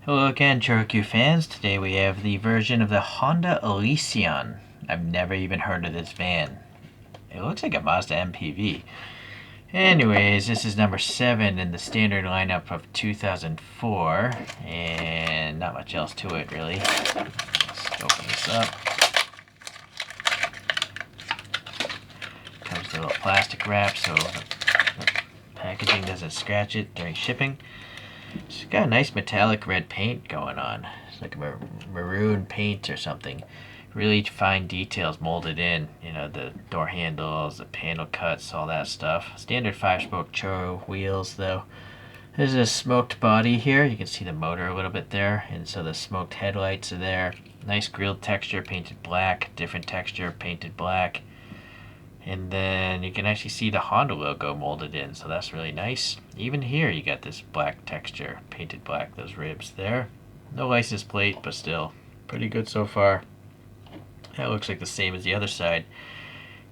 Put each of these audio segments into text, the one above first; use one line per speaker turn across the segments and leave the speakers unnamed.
Hello again, ChoroQ fans. Today we have the version of the Honda Elysion. I've never even heard of this van. It looks like a Mazda MPV. Anyways, this is number 7 in the standard lineup of 2004, and not much else to it really. Let's open this up. Comes with a little plastic wrap so the packaging doesn't scratch it during shipping. It's got a nice metallic red paint going on. It's like a maroon paint or something. Really fine details molded in. You know, the door handles, the panel cuts, all that stuff. Standard 5-spoke Choro wheels though. There's a smoked body here. You can see the motor a little bit there. And so the smoked headlights are there. Nice grilled texture, painted black. Different texture, painted black. And then you can actually see the Honda logo molded in, so that's really nice. Even here you got this black texture, painted black, those ribs there. No license plate, but still pretty good so far. That looks like the same as the other side.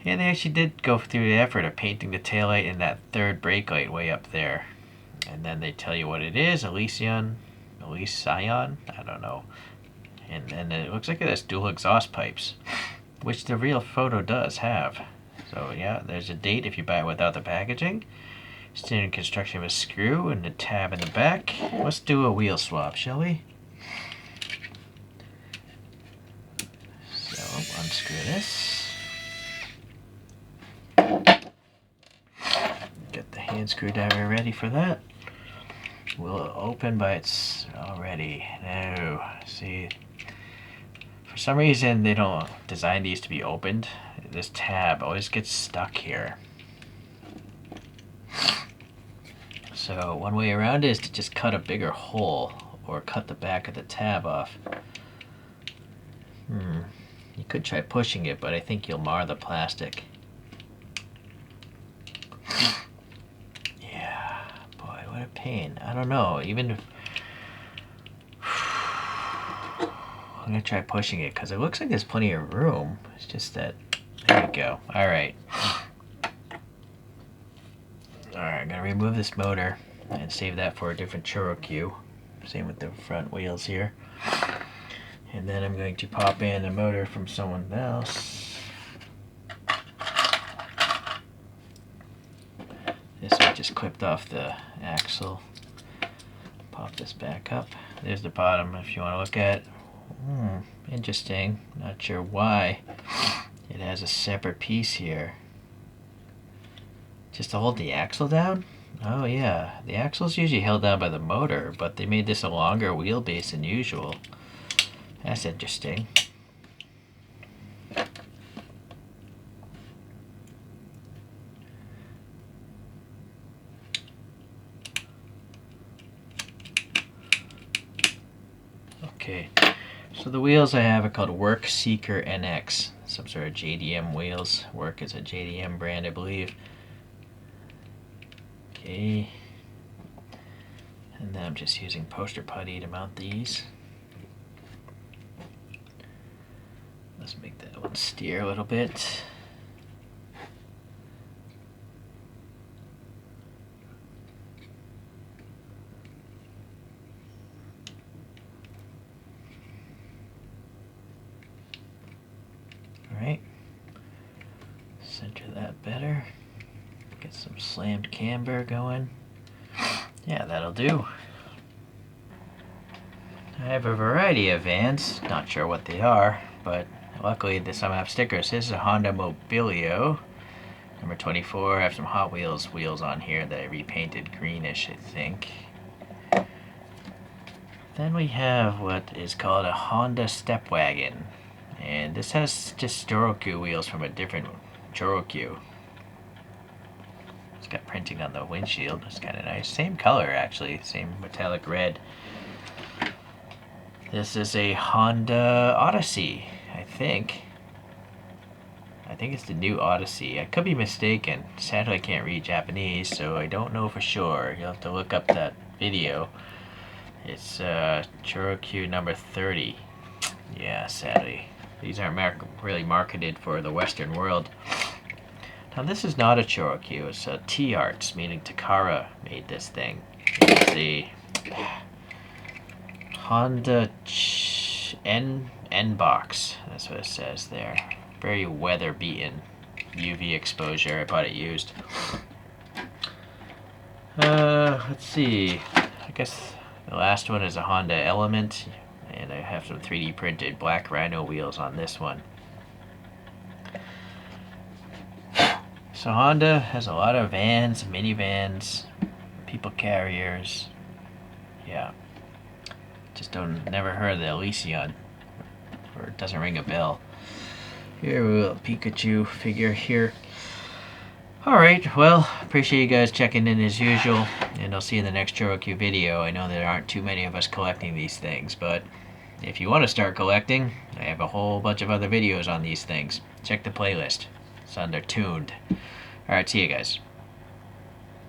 And they actually did go through the effort of painting the taillight and that third brake light way up there. And then they tell you what it is, Elysion, I don't know. And then it looks like it has dual exhaust pipes, which the real photo does have. So yeah, there's a date if you buy it without the packaging. Standard construction of a screw and a tab in the back. Let's do a wheel swap, shall we? So unscrew this. Get the hand screwdriver ready for that. Will it open by its already? No. See, for some reason they don't design these to be opened. This tab always gets stuck here. So one way around it is to just cut a bigger hole or cut the back of the tab off. You could try pushing it, but I think you'll mar the plastic. Yeah, boy, what a pain. I don't know, even if I'm gonna try pushing it because it looks like there's plenty of room. It's just that, there we go. Alright. Alright, I'm gonna remove this motor and save that for a different Choro-Q. Same with the front wheels here. And then I'm going to pop in a motor from someone else. This one just clipped off the axle. Pop this back up. There's the bottom if you want to look at it. Interesting. Not sure why it has a separate piece here. Just to hold the axle down? Oh yeah, the axle's usually held down by the motor, but they made this a longer wheelbase than usual. That's interesting. Okay, so the wheels I have are called Work Seeker NX. Some sort of JDM wheels. Work is a JDM brand, I believe. Okay. And then I'm just using poster putty to mount these. Let's make that one steer a little bit. Alright. Center that better. Get some slammed camber going. Yeah, that'll do. I have a variety of vans. Not sure what they are, but luckily some have stickers. This is a Honda Mobilio, number 24. I have some Hot Wheels wheels on here that I repainted greenish, I think. Then we have what is called a Honda Stepwagon. And this has just Choro-Q wheels from a different Choro-Q. It's got printing on the windshield. It's kind of nice. Same color, actually. Same metallic red. This is a Honda Odyssey, I think. I think it's the new Odyssey. I could be mistaken. Sadly, I can't read Japanese, so I don't know for sure. You'll have to look up that video. It's Choro-Q number 30. Yeah, sadly. These aren't really marketed for the Western world. Now this is not a Choro-Q, it's a T-Arts, meaning Takara made this thing. It's a Honda N box. That's what it says there. Very weather beaten. UV exposure. I bought it used. Let's see. I guess the last one is a Honda Element, and I have some 3D printed black Rhino wheels on this one. So Honda has a lot of vans, minivans, people carriers. Yeah. Just never heard of the Elysion, or it doesn't ring a bell. Here, a little Pikachu figure here. Alright, well, appreciate you guys checking in as usual, and I'll see you in the next Choro-Q video. I know there aren't too many of us collecting these things, but if you want to start collecting, I have a whole bunch of other videos on these things. Check the playlist. It's under Tooned. Alright, see you guys.